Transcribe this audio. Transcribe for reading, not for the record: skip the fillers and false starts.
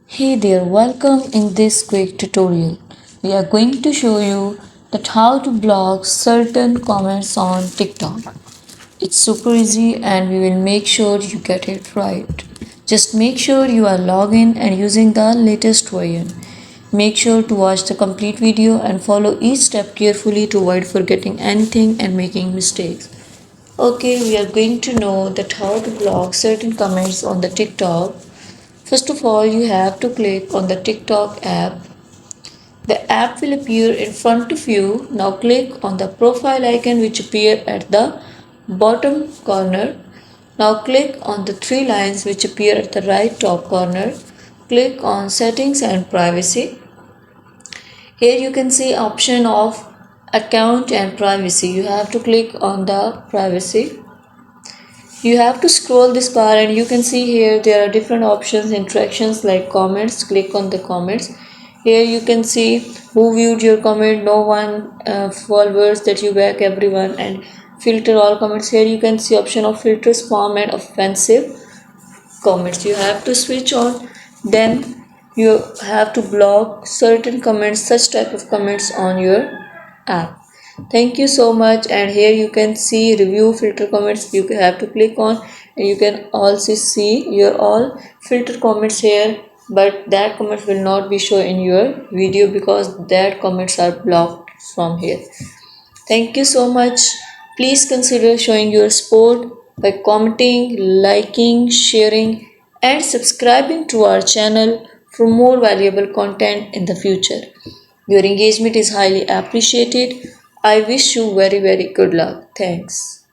Hey there, welcome in this quick tutorial. We are going to show you that how to block certain comments on TikTok. It's super easy and we will make sure you get it right. Just make sure you are logged in and using the latest version. Make sure to watch the complete video and follow each step carefully to avoid forgetting anything and making mistakes. Okay, we are going to know that how to block certain comments on the TikTok. First of all, you have to click on the TikTok app. The app will appear in front of you. Now click on the profile icon which appear at the bottom corner. Now click on the three lines which appear at the right top corner. Click on settings and privacy. Here you can see option of account and privacy. You have to click on the privacy. You have to scroll this bar and you can see here there are different options, interactions like comments. Click on the comments. Here you can see who viewed your comment, no one, followers that you back everyone, and filter all comments. Here you can see option of filter spam and offensive comments. You have to switch on. Then you have to block certain comments, such type of comments on your app. Thank you so much. And here you can see review filter comments. You have to click on and you can also see your all filter comments here, but that comment will not be shown in your video because that comments are blocked from here. Thank you so much. Please consider showing your support by commenting, liking, sharing, and subscribing to our channel for more valuable content in the future. Your engagement is highly appreciated. I wish you very good luck. Thanks.